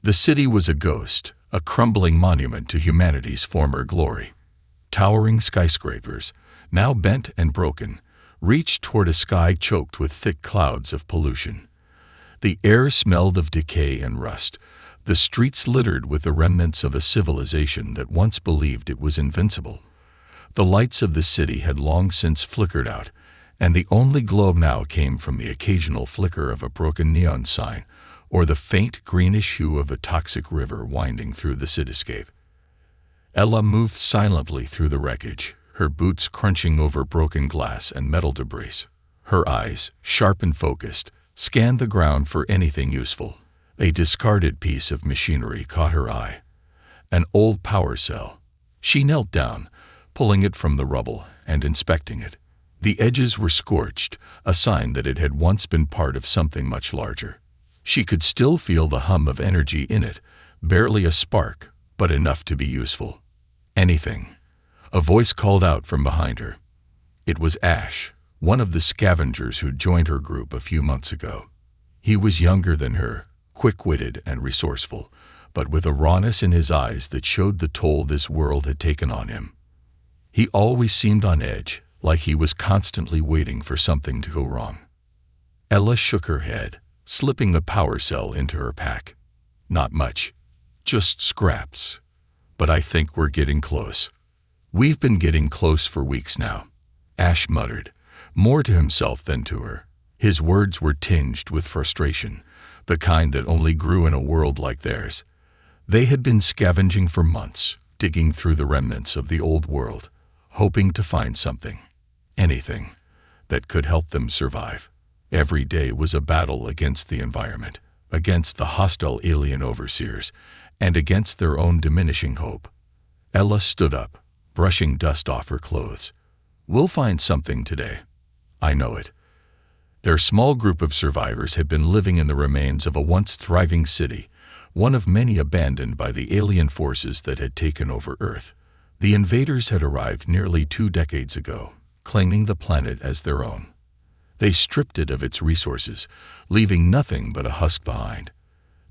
The city was a ghost, a crumbling monument to humanity's former glory. Towering skyscrapers, now bent and broken, reached toward a sky choked with thick clouds of pollution. The air smelled of decay and rust, the streets littered with the remnants of a civilization that once believed it was invincible. The lights of the city had long since flickered out, and the only glow now came from the occasional flicker of a broken neon sign or the faint greenish hue of a toxic river winding through the cityscape. Ella moved silently through the wreckage, her boots crunching over broken glass and metal debris. Her eyes, sharp and focused, scanned the ground for anything useful. A discarded piece of machinery caught her eye. An old power cell. She knelt down, pulling it from the rubble and inspecting it. The edges were scorched, a sign that it had once been part of something much larger. She could still feel the hum of energy in it, barely a spark, but enough to be useful. Anything. A voice called out from behind her. It was Ash, one of the scavengers who joined her group a few months ago. He was younger than her, quick-witted and resourceful, but with a rawness in his eyes that showed the toll this world had taken on him. He always seemed on edge, like he was constantly waiting for something to go wrong. Ella shook her head, slipping the power cell into her pack. Not much. Just scraps. But I think we're getting close. We've been getting close for weeks now, Ash muttered, more to himself than to her. His words were tinged with frustration, the kind that only grew in a world like theirs. They had been scavenging for months, digging through the remnants of the old world, hoping to find something, anything, that could help them survive. Every day was a battle against the environment, against the hostile alien overseers, and against their own diminishing hope. Ella stood up, brushing dust off her clothes. We'll find something today. I know it. Their small group of survivors had been living in the remains of a once thriving city, one of many abandoned by the alien forces that had taken over Earth. The invaders had arrived nearly 2 decades ago, claiming the planet as their own. They stripped it of its resources, leaving nothing but a husk behind.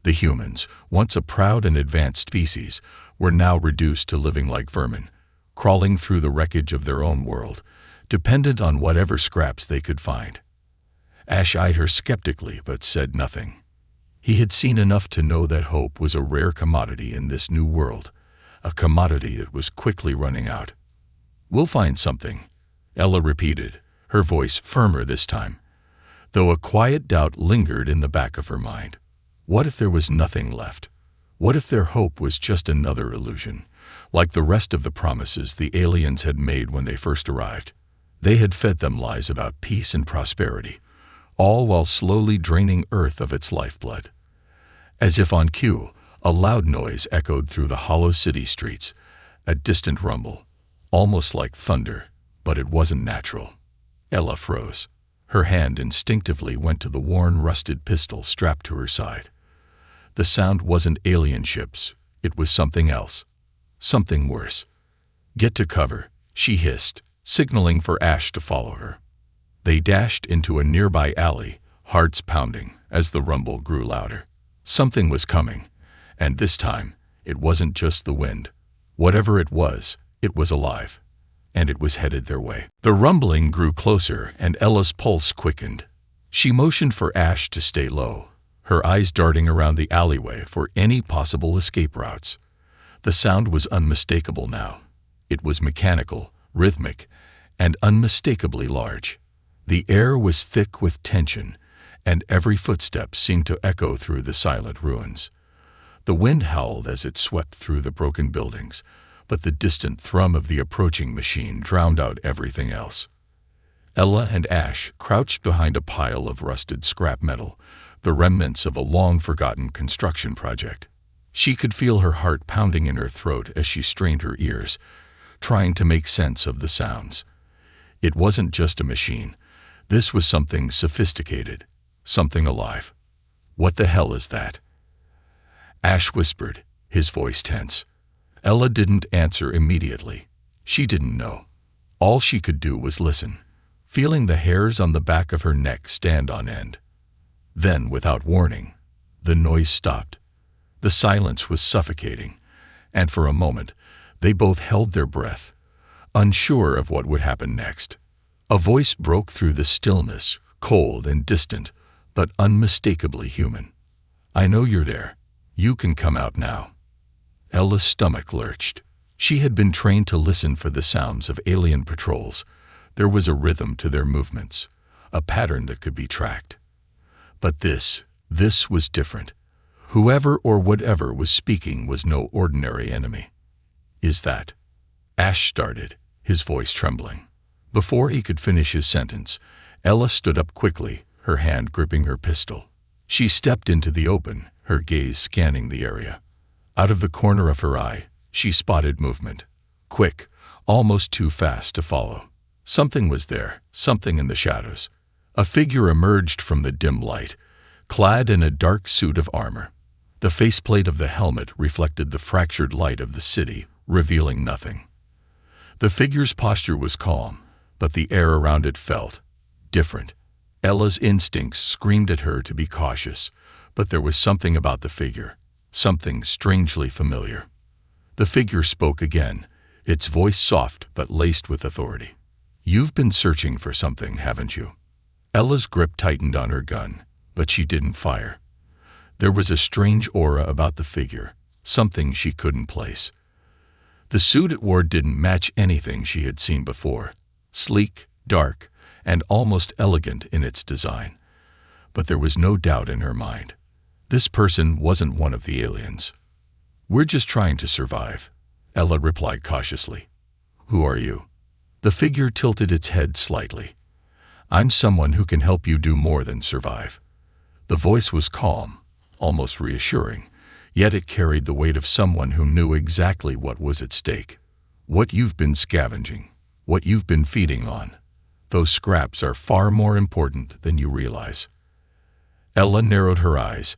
The humans, once a proud and advanced species, were now reduced to living like vermin, crawling through the wreckage of their own world, dependent on whatever scraps they could find. Ash eyed her skeptically but said nothing. He had seen enough to know that hope was a rare commodity in this new world, a commodity that was quickly running out. We'll find something, Ella repeated, her voice firmer this time, though a quiet doubt lingered in the back of her mind. What if there was nothing left? What if their hope was just another illusion, like the rest of the promises the aliens had made when they first arrived? They had fed them lies about peace and prosperity, all while slowly draining Earth of its lifeblood. As if on cue, a loud noise echoed through the hollow city streets, a distant rumble, almost like thunder, but it wasn't natural. Ella froze. Her hand instinctively went to the worn, rusted pistol strapped to her side. The sound wasn't alien ships. It was something else. Something worse. Get to cover, she hissed, signaling for Ash to follow her. They dashed into a nearby alley, hearts pounding as the rumble grew louder. Something was coming, and this time, it wasn't just the wind. Whatever it was alive, and it was headed their way. The rumbling grew closer, and Ella's pulse quickened. She motioned for Ash to stay low, her eyes darting around the alleyway for any possible escape routes. The sound was unmistakable now. It was mechanical, rhythmic, and unmistakably large. The air was thick with tension, and every footstep seemed to echo through the silent ruins. The wind howled as it swept through the broken buildings, but the distant thrum of the approaching machine drowned out everything else. Ella and Ash crouched behind a pile of rusted scrap metal, the remnants of a long-forgotten construction project. She could feel her heart pounding in her throat as she strained her ears, trying to make sense of the sounds. It wasn't just a machine. This was something sophisticated, something alive. What the hell is that? Ash whispered, his voice tense. Ella didn't answer immediately. She didn't know. All she could do was listen, feeling the hairs on the back of her neck stand on end. Then, without warning, the noise stopped. The silence was suffocating, and for a moment, they both held their breath, unsure of what would happen next. A voice broke through the stillness, cold and distant, but unmistakably human. "I know you're there. You can come out now." Ella's stomach lurched. She had been trained to listen for the sounds of alien patrols. There was a rhythm to their movements, a pattern that could be tracked. But this was different. Whoever or whatever was speaking was no ordinary enemy. "Is that?" Ash started, his voice trembling. Before he could finish his sentence, Ella stood up quickly, her hand gripping her pistol. She stepped into the open, her gaze scanning the area. Out of the corner of her eye, she spotted movement. Quick, almost too fast to follow. Something was there, something in the shadows. A figure emerged from the dim light, clad in a dark suit of armor. The faceplate of the helmet reflected the fractured light of the city, revealing nothing. The figure's posture was calm, but the air around it felt different. Ella's instincts screamed at her to be cautious, but there was something about the figure, something strangely familiar. The figure spoke again, its voice soft but laced with authority. "You've been searching for something, haven't you?" Ella's grip tightened on her gun, but she didn't fire. There was a strange aura about the figure, something she couldn't place. The suit it wore didn't match anything she had seen before, sleek, dark, and almost elegant in its design. But there was no doubt in her mind. This person wasn't one of the aliens. "We're just trying to survive," Ella replied cautiously. "Who are you?" The figure tilted its head slightly. "I'm someone who can help you do more than survive." The voice was calm, almost reassuring, yet it carried the weight of someone who knew exactly what was at stake. "What you've been scavenging, what you've been feeding on, those scraps are far more important than you realize." Ella narrowed her eyes,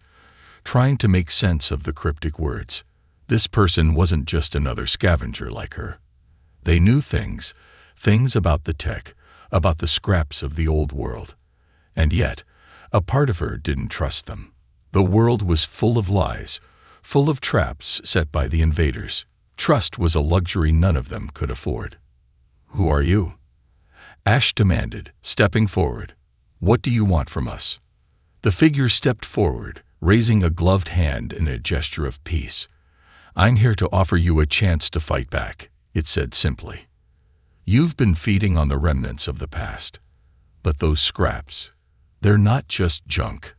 trying to make sense of the cryptic words. This person wasn't just another scavenger like her. They knew things about the tech, about the scraps of the old world. And yet, a part of her didn't trust them. The world was full of lies, full of traps set by the invaders. Trust was a luxury none of them could afford. "Who are you?" Ash demanded, stepping forward. "What do you want from us?" The figure stepped forward, raising a gloved hand in a gesture of peace. "I'm here to offer you a chance to fight back," it said simply. "You've been feeding on the remnants of the past. But those scraps, they're not just junk.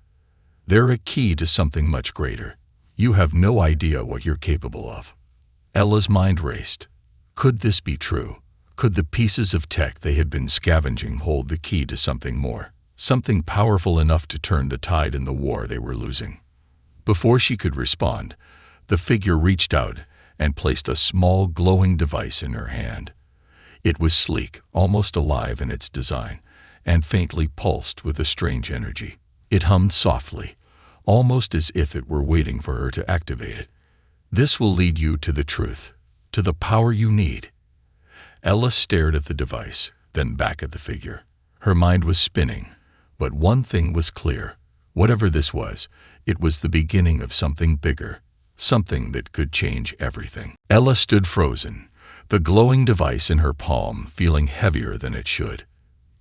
They're a key to something much greater. You have no idea what you're capable of." Ella's mind raced. Could this be true? Could the pieces of tech they had been scavenging hold the key to something more, something powerful enough to turn the tide in the war they were losing? Before she could respond, the figure reached out and placed a small glowing device in her hand. It was sleek, almost alive in its design, and faintly pulsed with a strange energy. It hummed softly, almost as if it were waiting for her to activate it. "This will lead you to the truth, to the power you need." Ella stared at the device, then back at the figure. Her mind was spinning, but one thing was clear. Whatever this was, it was the beginning of something bigger, something that could change everything. Ella stood frozen, the glowing device in her palm feeling heavier than it should.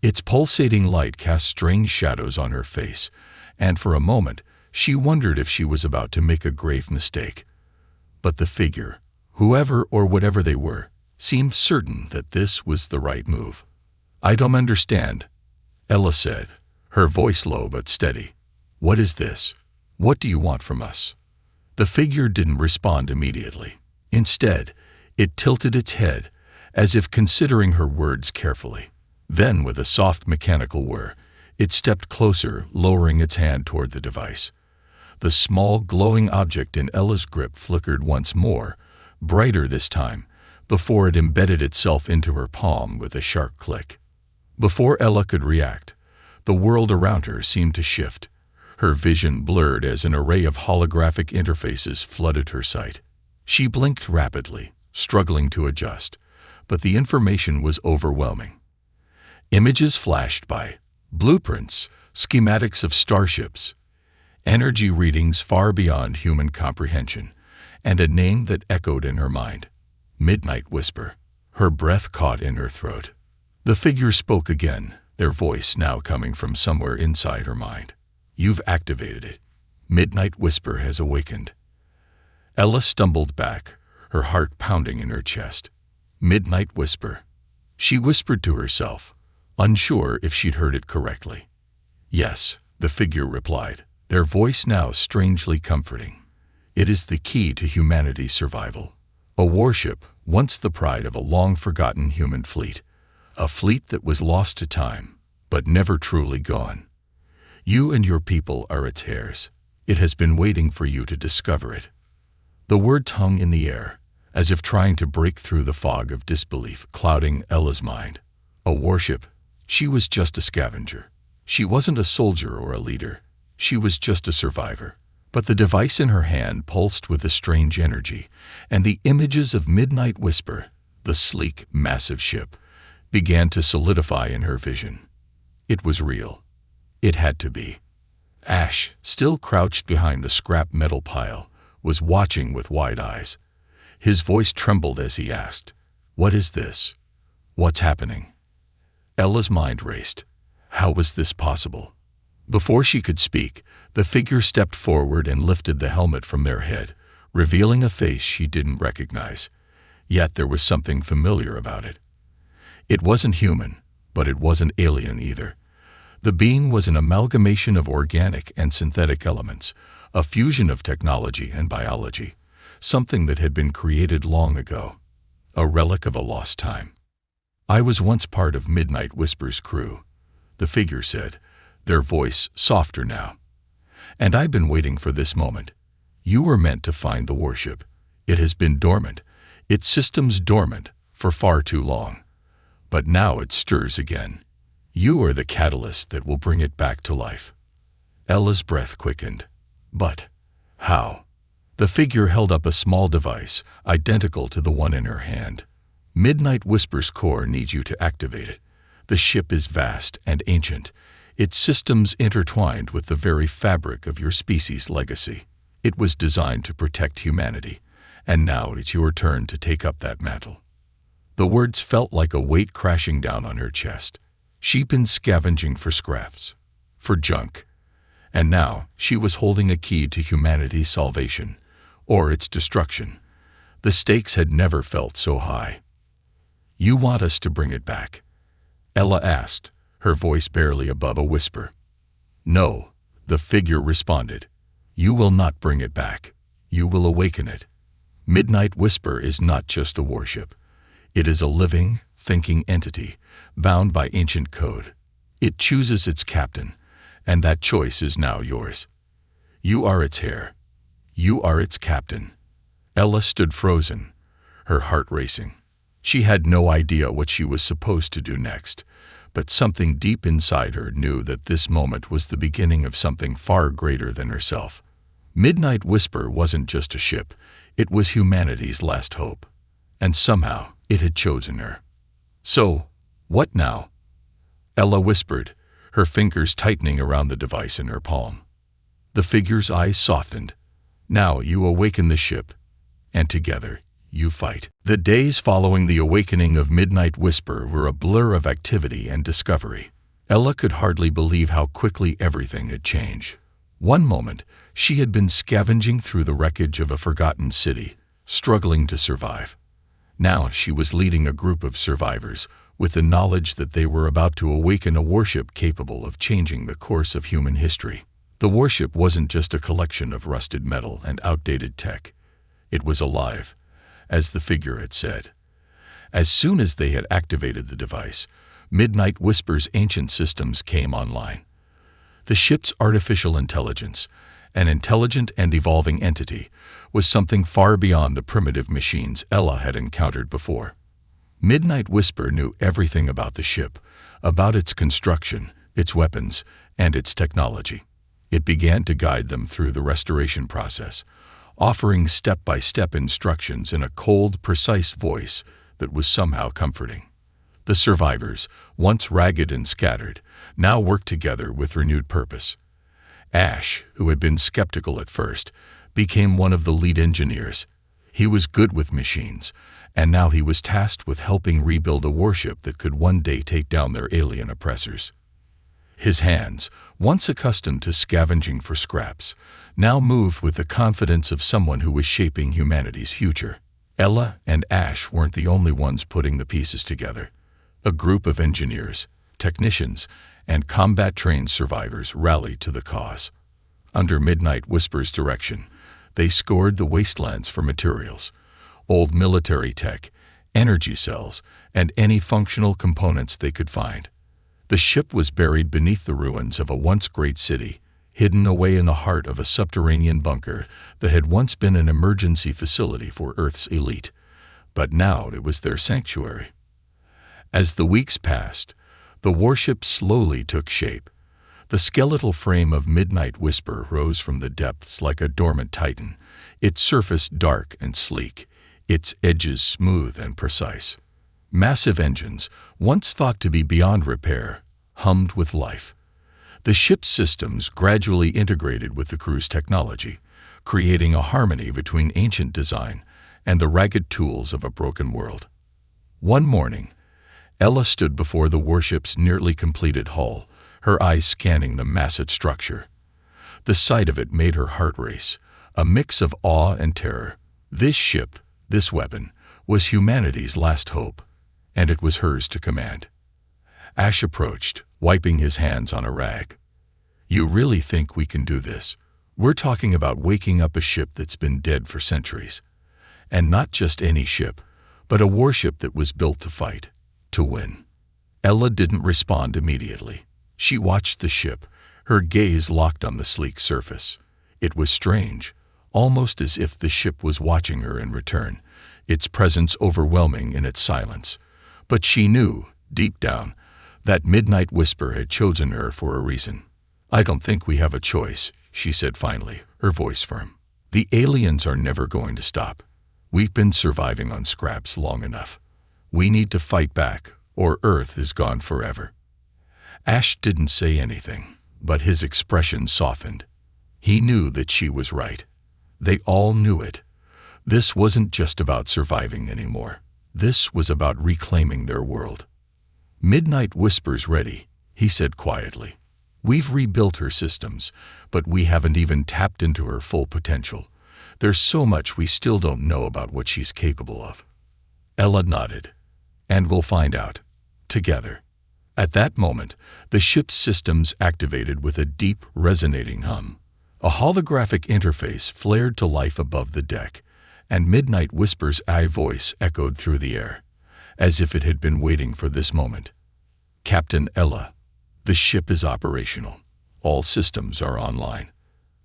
Its pulsating light cast strange shadows on her face, and for a moment she wondered if she was about to make a grave mistake. But the figure, whoever or whatever they were, seemed certain that this was the right move. "I don't understand," Ella said, her voice low but steady. "What is this? What do you want from us?" The figure didn't respond immediately. Instead, it tilted its head, as if considering her words carefully. Then, with a soft mechanical whir, it stepped closer, lowering its hand toward the device. The small, glowing object in Ella's grip flickered once more, brighter this time, before it embedded itself into her palm with a sharp click. Before Ella could react, the world around her seemed to shift. Her vision blurred as an array of holographic interfaces flooded her sight. She blinked rapidly, struggling to adjust, but the information was overwhelming. Images flashed by, blueprints, schematics of starships. energy readings far beyond human comprehension, and a name that echoed in her mind. Midnight Whisper. Her breath caught in her throat. The figure spoke again, their voice now coming from somewhere inside her mind. You've activated it. Midnight Whisper has awakened. Ella stumbled back, her heart pounding in her chest. Midnight Whisper. She whispered to herself, unsure if she'd heard it correctly. Yes, the figure replied, their voice now strangely comforting. It is the key to humanity's survival. A warship, once the pride of a long-forgotten human fleet. A fleet that was lost to time, but never truly gone. You and your people are its heirs. It has been waiting for you to discover it. The words hung in the air, as if trying to break through the fog of disbelief clouding Ella's mind. A warship? She was just a scavenger. She wasn't a soldier or a leader. She was just a survivor. But the device in her hand pulsed with a strange energy, and the images of Midnight Whisper, the sleek, massive ship, began to solidify in her vision. It was real. It had to be. Ash, still crouched behind the scrap metal pile, was watching with wide eyes. His voice trembled as he asked, "What is this? What's happening?" Ella's mind raced. How was this possible? Before she could speak, the figure stepped forward and lifted the helmet from their head, revealing a face she didn't recognize. Yet there was something familiar about it. It wasn't human, but it wasn't alien either. The being was an amalgamation of organic and synthetic elements, a fusion of technology and biology, something that had been created long ago, a relic of a lost time. I was once part of Midnight Whisper's crew, the figure said, their voice softer now. And I've been waiting for this moment. You were meant to find the warship. It has been dormant, its systems dormant, for far too long. But now it stirs again. You are the catalyst that will bring it back to life. Ella's breath quickened. But how? The figure held up a small device, identical to the one in her hand. Midnight Whisper's core needs you to activate it. The ship is vast and ancient, its systems intertwined with the very fabric of your species' legacy. It was designed to protect humanity, and now it's your turn to take up that mantle. The words felt like a weight crashing down on her chest. She'd been scavenging for scraps, for junk, and now she was holding a key to humanity's salvation, or its destruction. The stakes had never felt so high. You want us to bring it back? Ella asked, her voice barely above a whisper. No, the figure responded. You will not bring it back. You will awaken it. Midnight Whisper is not just a warship. It is a living, thinking entity, bound by ancient code. It chooses its captain, and that choice is now yours. You are its heir. You are its captain. Ella stood frozen, her heart racing. She had no idea what she was supposed to do next, but something deep inside her knew that this moment was the beginning of something far greater than herself. Midnight Whisper wasn't just a ship, it was humanity's last hope. And somehow, it had chosen her. So, what now? Ella whispered, her fingers tightening around the device in her palm. The figure's eyes softened. Now you awaken the ship, and together, you fight. The days following the awakening of Midnight Whisper were a blur of activity and discovery. Ella could hardly believe how quickly everything had changed. One moment, she had been scavenging through the wreckage of a forgotten city, struggling to survive. Now she was leading a group of survivors, with the knowledge that they were about to awaken a warship capable of changing the course of human history. The warship wasn't just a collection of rusted metal and outdated tech. It was alive, as the figure had said. As soon as they had activated the device, Midnight Whisper's ancient systems came online. The ship's artificial intelligence, an intelligent and evolving entity, was something far beyond the primitive machines Ella had encountered before. Midnight Whisper knew everything about the ship, about its construction, its weapons, and its technology. It began to guide them through the restoration process, offering step-by-step instructions in a cold, precise voice that was somehow comforting. The survivors, once ragged and scattered, now worked together with renewed purpose. Ash, who had been skeptical at first, became one of the lead engineers. He was good with machines, and now he was tasked with helping rebuild a warship that could one day take down their alien oppressors. His hands, once accustomed to scavenging for scraps, now moved with the confidence of someone who was shaping humanity's future. Ella and Ash weren't the only ones putting the pieces together. A group of engineers, technicians, and combat-trained survivors rallied to the cause. Under Midnight Whisper's direction, they scoured the wastelands for materials, old military tech, energy cells, and any functional components they could find. The ship was buried beneath the ruins of a once great city, hidden away in the heart of a subterranean bunker that had once been an emergency facility for Earth's elite, but now it was their sanctuary. As the weeks passed, the warship slowly took shape. The skeletal frame of Midnight Whisper rose from the depths like a dormant titan, its surface dark and sleek, its edges smooth and precise. Massive engines, once thought to be beyond repair, hummed with life. The ship's systems gradually integrated with the crew's technology, creating a harmony between ancient design and the ragged tools of a broken world. One morning, Ella stood before the warship's nearly completed hull, her eyes scanning the massive structure. The sight of it made her heart race, a mix of awe and terror. This ship, this weapon, was humanity's last hope, and it was hers to command. Ash approached, wiping his hands on a rag. "You really think we can do this? We're talking about waking up a ship that's been dead for centuries. And not just any ship, but a warship that was built to fight, to win." Ella didn't respond immediately. She watched the ship, her gaze locked on the sleek surface. It was strange, almost as if the ship was watching her in return, its presence overwhelming in its silence. But she knew, deep down, that Midnight Whisper had chosen her for a reason. "I don't think we have a choice," she said finally, her voice firm. "The aliens are never going to stop. We've been surviving on scraps long enough. We need to fight back, or Earth is gone forever." Ash didn't say anything, but his expression softened. He knew that she was right. They all knew it. This wasn't just about surviving anymore. This was about reclaiming their world. "Midnight Whisper's ready," he said quietly. "We've rebuilt her systems, but we haven't even tapped into her full potential. There's so much we still don't know about what she's capable of." Ella nodded. "And we'll find out. Together." At that moment, the ship's systems activated with a deep, resonating hum. A holographic interface flared to life above the deck, and Midnight Whisper's voice echoed through the air, as if it had been waiting for this moment. "Captain Ella, the ship is operational. All systems are online.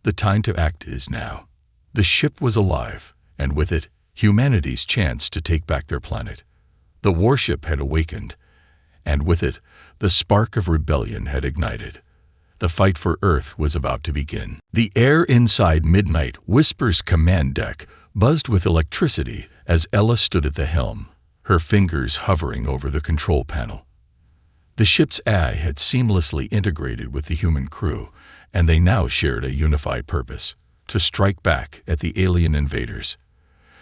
The time to act is now." The ship was alive, and with it, humanity's chance to take back their planet. The warship had awakened, and with it, the spark of rebellion had ignited. The fight for Earth was about to begin. The air inside Midnight Whisper's command deck buzzed with electricity as Ella stood at the helm, her fingers hovering over the control panel. The ship's AI had seamlessly integrated with the human crew, and they now shared a unified purpose: to strike back at the alien invaders.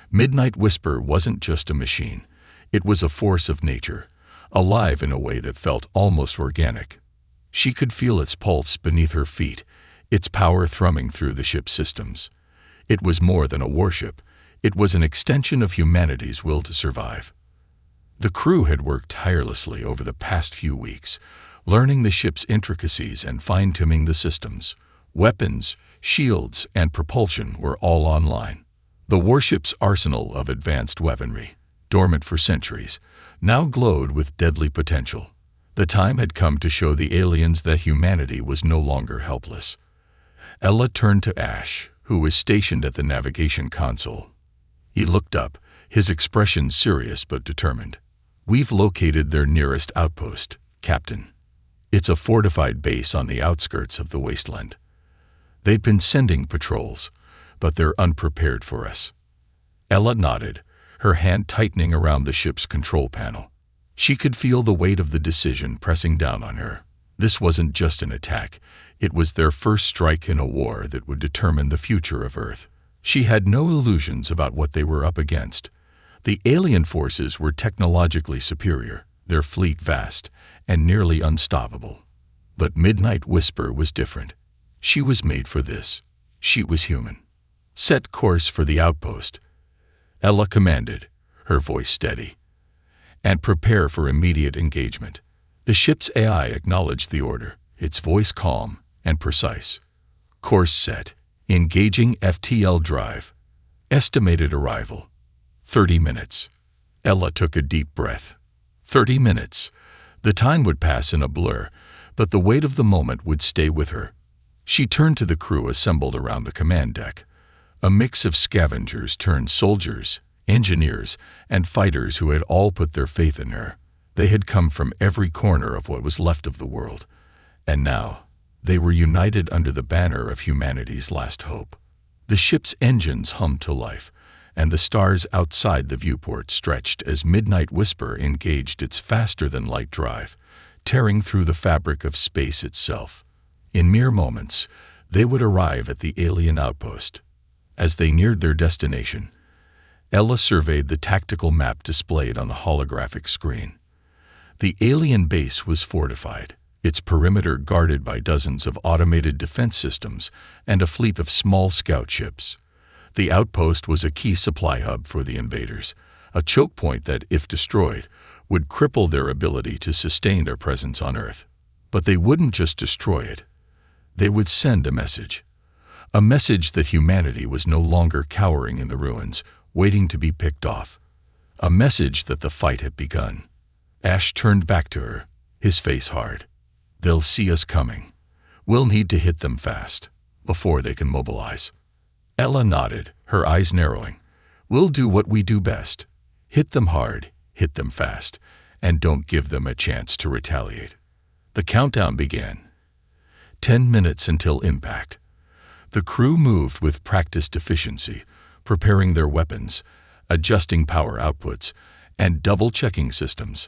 Midnight Whisper wasn't just a machine. It was a force of nature, alive in a way that felt almost organic. She could feel its pulse beneath her feet, its power thrumming through the ship's systems. It was more than a warship. It was an extension of humanity's will to survive. The crew had worked tirelessly over the past few weeks, learning the ship's intricacies and fine-tuning the systems. Weapons, shields, and propulsion were all online. The warship's arsenal of advanced weaponry, dormant for centuries, now glowed with deadly potential. The time had come to show the aliens that humanity was no longer helpless. Ella turned to Ash, who was stationed at the navigation console. He looked up, his expression serious but determined. "We've located their nearest outpost, Captain. It's a fortified base on the outskirts of the wasteland. They've been sending patrols, but they're unprepared for us." Ella nodded, her hand tightening around the ship's control panel. She could feel the weight of the decision pressing down on her. This wasn't just an attack. It was their first strike in a war that would determine the future of Earth. She had no illusions about what they were up against. The alien forces were technologically superior, their fleet vast, and nearly unstoppable. But Midnight Whisper was different. She was made for this. She was human. Set course for the outpost, Ella commanded, her voice steady. And prepare for immediate engagement. The ship's AI acknowledged the order, its voice calm and precise. Course set. Engaging FTL drive. Estimated arrival. 30 minutes. Ella took a deep breath. 30 minutes. The time would pass in a blur, but the weight of the moment would stay with her. She turned to the crew assembled around the command deck. A mix of scavengers turned soldiers, engineers, and fighters who had all put their faith in her. They had come from every corner of what was left of the world, and now they were united under the banner of humanity's last hope. The ship's engines hummed to life, and the stars outside the viewport stretched as Midnight Whisper engaged its faster-than-light drive, tearing through the fabric of space itself. In mere moments, they would arrive at the alien outpost. As they neared their destination, Ella surveyed the tactical map displayed on the holographic screen. The alien base was fortified, its perimeter guarded by dozens of automated defense systems and a fleet of small scout ships. The outpost was a key supply hub for the invaders, a choke point that, if destroyed, would cripple their ability to sustain their presence on Earth. But they wouldn't just destroy it. They would send a message that humanity was no longer cowering in the ruins, waiting to be picked off. A message that the fight had begun. Ash turned back to her, his face hard. They'll see us coming. We'll need to hit them fast, before they can mobilize. Ella nodded, her eyes narrowing. We'll do what we do best. Hit them hard, hit them fast, and don't give them a chance to retaliate. The countdown began. 10 minutes until impact. The crew moved with practiced efficiency, preparing their weapons, adjusting power outputs, and double-checking systems.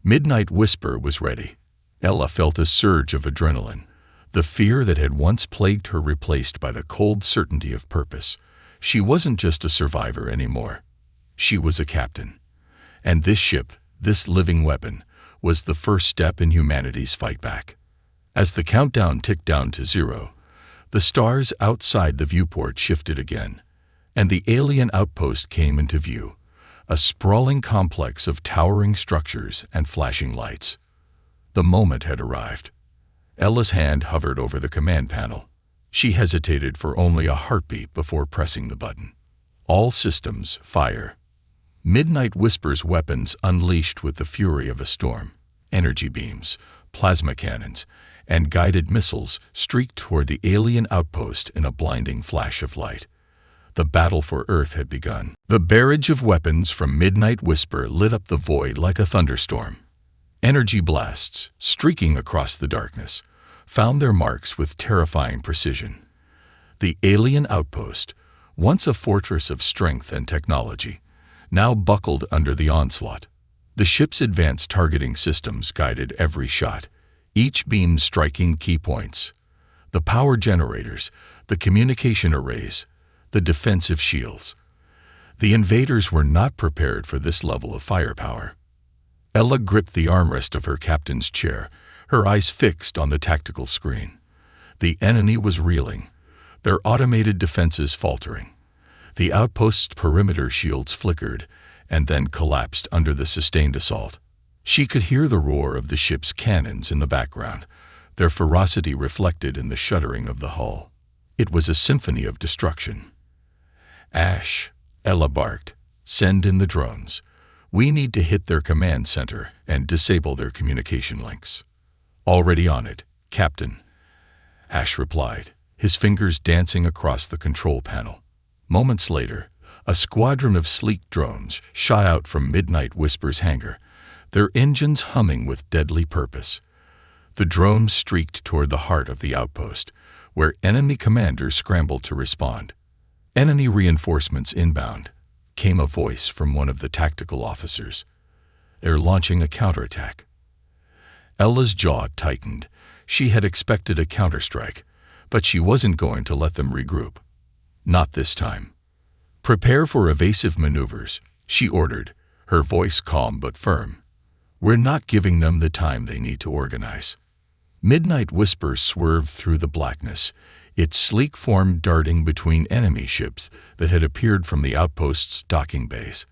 Midnight Whisper was ready. Ella felt a surge of adrenaline, the fear that had once plagued her replaced by the cold certainty of purpose. She wasn't just a survivor anymore. She was a captain. And this ship, this living weapon, was the first step in humanity's fight back. As the countdown ticked down to 0, the stars outside the viewport shifted again, and the alien outpost came into view, a sprawling complex of towering structures and flashing lights. The moment had arrived. Ella's hand hovered over the command panel. She hesitated for only a heartbeat before pressing the button. All systems fire. Midnight Whisper's weapons unleashed with the fury of a storm. Energy beams, plasma cannons, and guided missiles streaked toward the alien outpost in a blinding flash of light. The battle for Earth had begun. The barrage of weapons from Midnight Whisper lit up the void like a thunderstorm. Energy blasts, streaking across the darkness, found their marks with terrifying precision. The alien outpost, once a fortress of strength and technology, now buckled under the onslaught. The ship's advanced targeting systems guided every shot, each beam striking key points. The power generators, the communication arrays, the defensive shields. The invaders were not prepared for this level of firepower. Ella gripped the armrest of her captain's chair, her eyes fixed on the tactical screen. The enemy was reeling, their automated defenses faltering. The outpost's perimeter shields flickered and then collapsed under the sustained assault. She could hear the roar of the ship's cannons in the background, their ferocity reflected in the shuddering of the hull. It was a symphony of destruction. Ash, Ella barked, send in the drones. We need to hit their command center and disable their communication links. Already on it, Captain, Ash replied, his fingers dancing across the control panel. Moments later, a squadron of sleek drones shot out from Midnight Whisper's hangar, their engines humming with deadly purpose. The drones streaked toward the heart of the outpost, where enemy commanders scrambled to respond. Enemy reinforcements inbound, came a voice from one of the tactical officers. They're launching a counterattack. Ella's jaw tightened. She had expected a counterstrike, but she wasn't going to let them regroup. Not this time. "Prepare for evasive maneuvers," she ordered, her voice calm but firm. "We're not giving them the time they need to organize." Midnight Whisper swerved through the blackness, its sleek form darting between enemy ships that had appeared from the outpost's docking bays.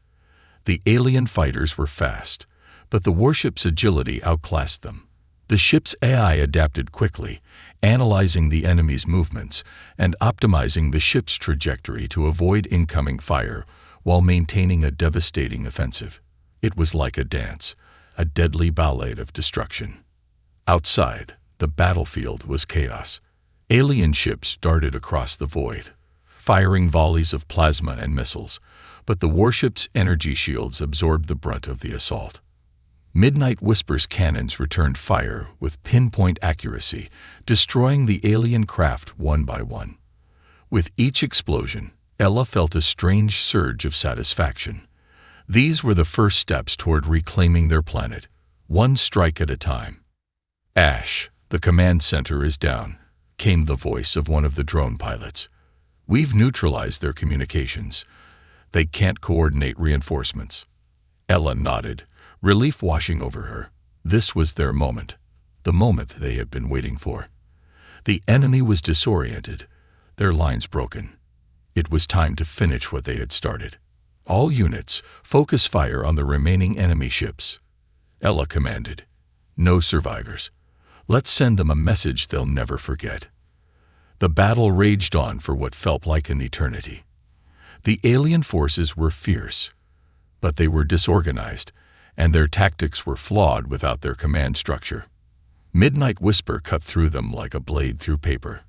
The alien fighters were fast, but the warship's agility outclassed them. The ship's AI adapted quickly, analyzing the enemy's movements and optimizing the ship's trajectory to avoid incoming fire while maintaining a devastating offensive. It was like a dance, a deadly ballet of destruction. Outside, the battlefield was chaos. Alien ships darted across the void, firing volleys of plasma and missiles, but the warship's energy shields absorbed the brunt of the assault. Midnight Whisper's cannons returned fire with pinpoint accuracy, destroying the alien craft one by one. With each explosion, Ella felt a strange surge of satisfaction. These were the first steps toward reclaiming their planet, one strike at a time. "Ash, the command center is down," came the voice of one of the drone pilots. "We've neutralized their communications. They can't coordinate reinforcements." Ella nodded, relief washing over her. This was their moment, the moment they had been waiting for. The enemy was disoriented, their lines broken. It was time to finish what they had started. "All units, focus fire on the remaining enemy ships," Ella commanded. "No survivors. Let's send them a message they'll never forget." The battle raged on for what felt like an eternity. The alien forces were fierce, but they were disorganized, and their tactics were flawed without their command structure. Midnight Whisper cut through them like a blade through paper.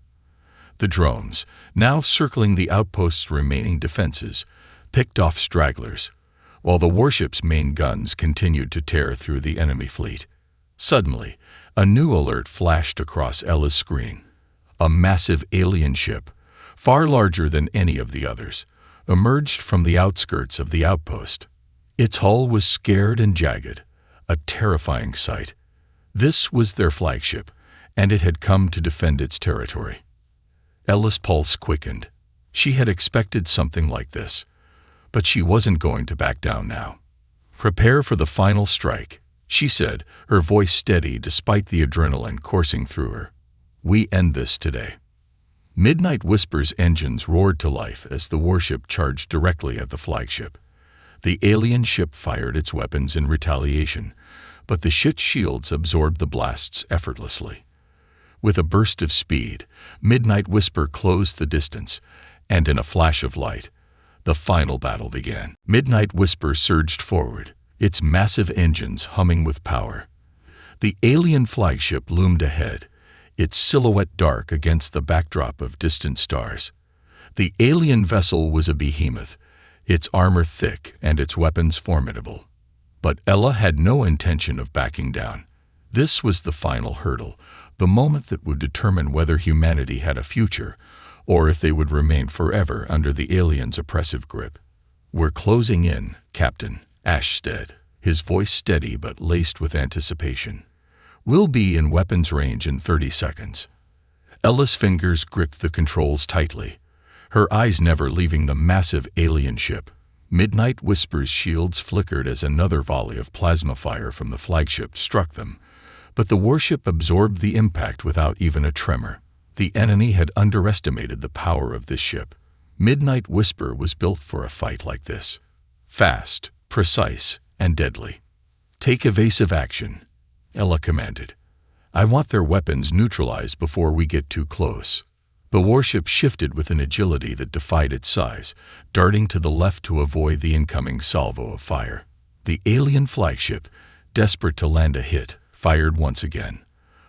The drones, now circling the outpost's remaining defenses, picked off stragglers, while the warship's main guns continued to tear through the enemy fleet. Suddenly, a new alert flashed across Ella's screen. A massive alien ship, far larger than any of the others, emerged from the outskirts of the outpost. Its hull was scared and jagged, a terrifying sight. This was their flagship, and it had come to defend its territory. Ella's pulse quickened. She had expected something like this, but she wasn't going to back down now. "Prepare for the final strike," she said, her voice steady despite the adrenaline coursing through her. "We end this today." Midnight Whisper's engines roared to life as the warship charged directly at the flagship. The alien ship fired its weapons in retaliation, but the ship's shields absorbed the blasts effortlessly. With a burst of speed, Midnight Whisper closed the distance, and in a flash of light, the final battle began. Midnight Whisper surged forward, its massive engines humming with power. The alien flagship loomed ahead, its silhouette dark against the backdrop of distant stars. The alien vessel was a behemoth, its armor thick and its weapons formidable. But Ella had no intention of backing down. This was the final hurdle, the moment that would determine whether humanity had a future, or if they would remain forever under the aliens' oppressive grip. "We're closing in, Captain," Ash said, his voice steady but laced with anticipation. "We'll be in weapons range in 30 seconds. Ella's fingers gripped the controls tightly, her eyes never leaving the massive alien ship. Midnight Whisper's shields flickered as another volley of plasma fire from the flagship struck them, but the warship absorbed the impact without even a tremor. The enemy had underestimated the power of this ship. Midnight Whisper was built for a fight like this. Fast, precise, and deadly. "Take evasive action," Ella commanded. "I want their weapons neutralized before we get too close." The warship shifted with an agility that defied its size, darting to the left to avoid the incoming salvo of fire. The alien flagship, desperate to land a hit, fired once again.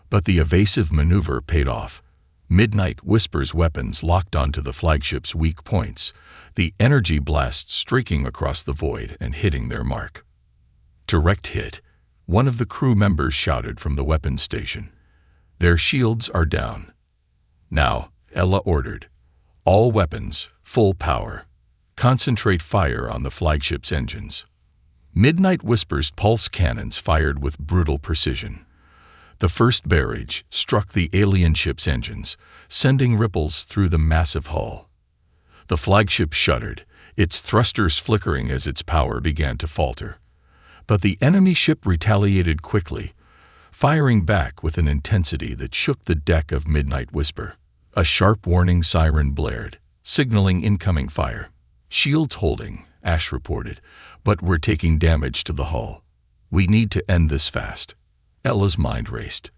But the evasive maneuver paid off. Midnight Whisper's weapons locked onto the flagship's weak points, the energy blasts streaking across the void and hitting their mark. "Direct hit," one of the crew members shouted from the weapons station. "Their shields are down." "Now," Ella ordered, "all weapons, full power. Concentrate fire on the flagship's engines." Midnight Whisper's pulse cannons fired with brutal precision. The first barrage struck the alien ship's engines, sending ripples through the massive hull. The flagship shuddered, its thrusters flickering as its power began to falter. But the enemy ship retaliated quickly, firing back with an intensity that shook the deck of Midnight Whisper. A sharp warning siren blared, signaling incoming fire. "Shields holding," Ash reported, "but we're taking damage to the hull. We need to end this fast." Ella's mind raced.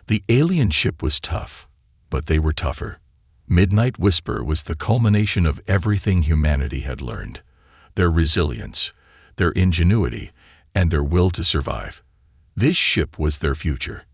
The alien ship was tough, but they were tougher. Midnight Whisper was the culmination of everything humanity had learned. Their resilience, their ingenuity, and their will to survive. This ship was their future.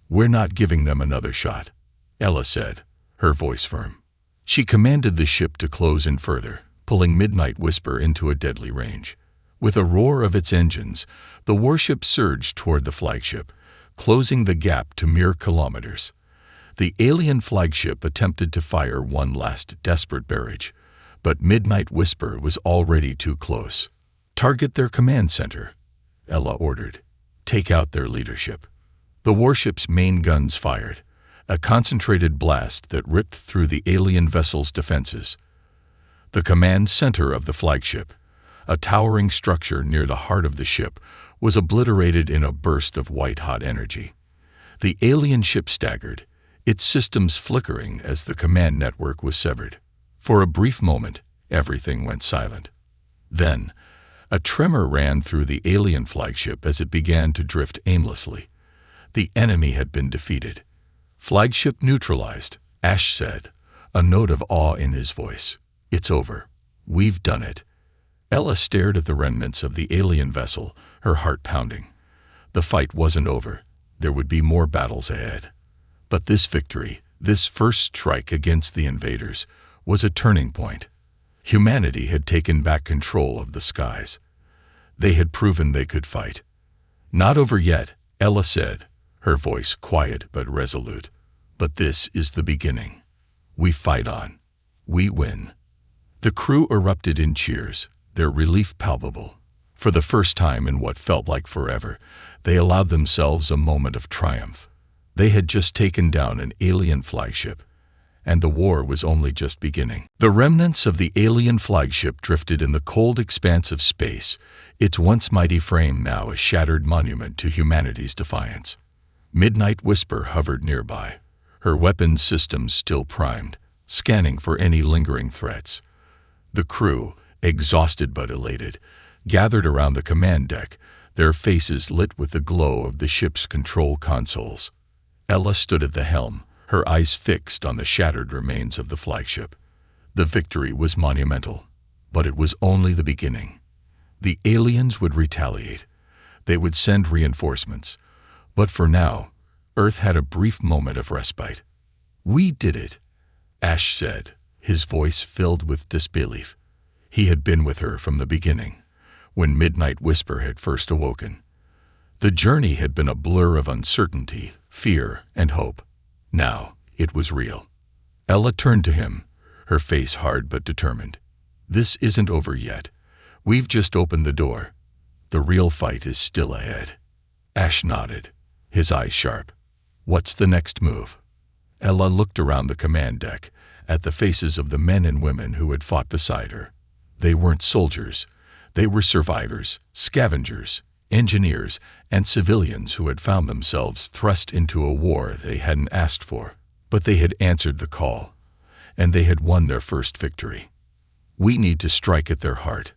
"We're not giving them another shot," Ella said, her voice firm. She commanded the ship to close in further, pulling Midnight Whisper into a deadly range. With a roar of its engines, the warship surged toward the flagship, closing the gap to mere kilometers. The alien flagship attempted to fire one last desperate barrage, but Midnight Whisper was already too close. "Target their command center," Ella ordered. "Take out their leadership." The warship's main guns fired, a concentrated blast that ripped through the alien vessel's defenses. The command center of the flagship, a towering structure near the heart of the ship, was obliterated in a burst of white-hot energy. The alien ship staggered, its systems flickering as the command network was severed. For a brief moment, everything went silent. Then, a tremor ran through the alien flagship as it began to drift aimlessly. The enemy had been defeated. "Flagship neutralized," Ash said, a note of awe in his voice. "It's over. We've done it." Ella stared at the remnants of the alien vessel, her heart pounding. The fight wasn't over. There would be more battles ahead. But this victory, this first strike against the invaders, was a turning point. Humanity had taken back control of the skies. They had proven they could fight. "Not over yet," Ella said, her voice quiet but resolute. "But this is the beginning. We fight on. We win." The crew erupted in cheers, their relief palpable. For the first time in what felt like forever, they allowed themselves a moment of triumph. They had just taken down an alien flagship, and the war was only just beginning. The remnants of the alien flagship drifted in the cold expanse of space, its once mighty frame now a shattered monument to humanity's defiance. Midnight Whisper hovered nearby, her weapons systems still primed, scanning for any lingering threats. The crew, exhausted but elated, gathered around the command deck, their faces lit with the glow of the ship's control consoles. Ella stood at the helm, her eyes fixed on the shattered remains of the flagship. The victory was monumental, but it was only the beginning. The aliens would retaliate. They would send reinforcements. But for now, Earth had a brief moment of respite. "We did it," Ash said, his voice filled with disbelief. He had been with her from the beginning, when Midnight Whisper had first awoken. The journey had been a blur of uncertainty, fear, and hope. Now, it was real. Ella turned to him, her face hard but determined. "This isn't over yet. We've just opened the door. The real fight is still ahead." Ash nodded, his eyes sharp. "What's the next move?" Ella looked around the command deck, at the faces of the men and women who had fought beside her. They weren't soldiers. They were survivors, scavengers, engineers, and civilians who had found themselves thrust into a war they hadn't asked for. But they had answered the call, and they had won their first victory. "We need to strike at their heart,"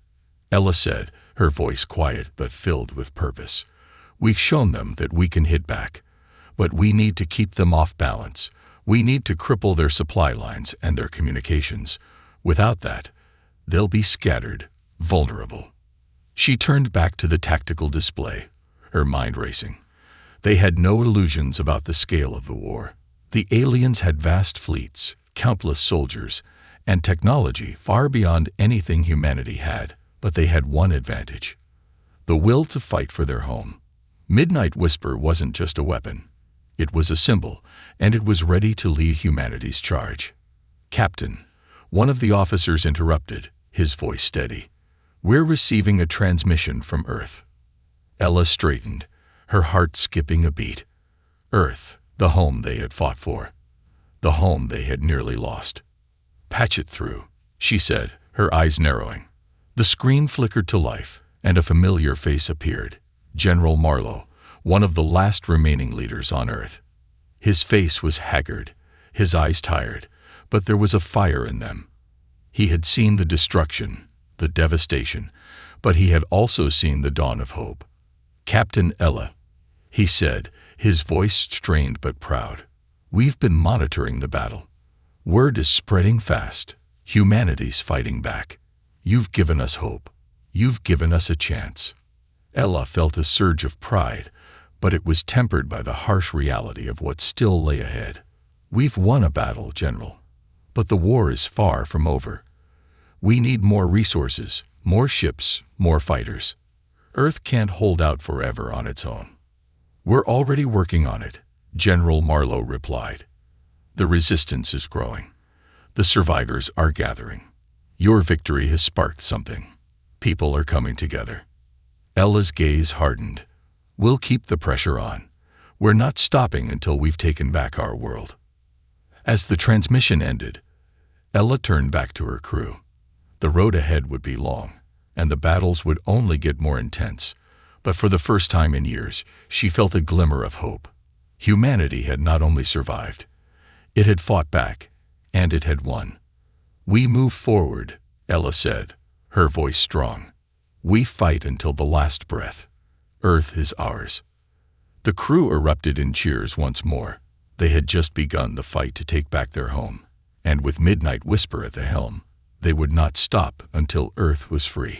Ella said, her voice quiet but filled with purpose. "We've shown them that we can hit back, but we need to keep them off balance. We need to cripple their supply lines and their communications. Without that, they'll be scattered, vulnerable." She turned back to the tactical display, her mind racing. They had no illusions about the scale of the war. The aliens had vast fleets, countless soldiers, and technology far beyond anything humanity had, but they had one advantage: the will to fight for their home. Midnight Whisper wasn't just a weapon. It was a symbol, and it was ready to lead humanity's charge. "Captain," one of the officers interrupted, his voice steady. "We're receiving a transmission from Earth." Ella straightened, her heart skipping a beat. Earth, the home they had fought for. The home they had nearly lost. "Patch it through," she said, her eyes narrowing. The screen flickered to life, and a familiar face appeared. General Marlowe, one of the last remaining leaders on Earth. His face was haggard, his eyes tired, but there was a fire in them. He had seen the destruction, the devastation, but he had also seen the dawn of hope. "Captain Ella," he said, his voice strained but proud. "We've been monitoring the battle. Word is spreading fast. Humanity's fighting back. You've given us hope. You've given us a chance." Ella felt a surge of pride, but it was tempered by the harsh reality of what still lay ahead. "We've won a battle, General, but the war is far from over. We need more resources, more ships, more fighters. Earth can't hold out forever on its own." "We're already working on it," General Marlowe replied. "The resistance is growing. The survivors are gathering. Your victory has sparked something. People are coming together." Ella's gaze hardened. "We'll keep the pressure on. We're not stopping until we've taken back our world." As the transmission ended, Ella turned back to her crew. The road ahead would be long, and the battles would only get more intense, but for the first time in years, she felt a glimmer of hope. Humanity had not only survived, it had fought back, and it had won. "We move forward," Ella said, her voice strong. "We fight until the last breath. Earth is ours." The crew erupted in cheers once more. They had just begun the fight to take back their home, and with Midnight Whisper at the helm, they would not stop until Earth was free.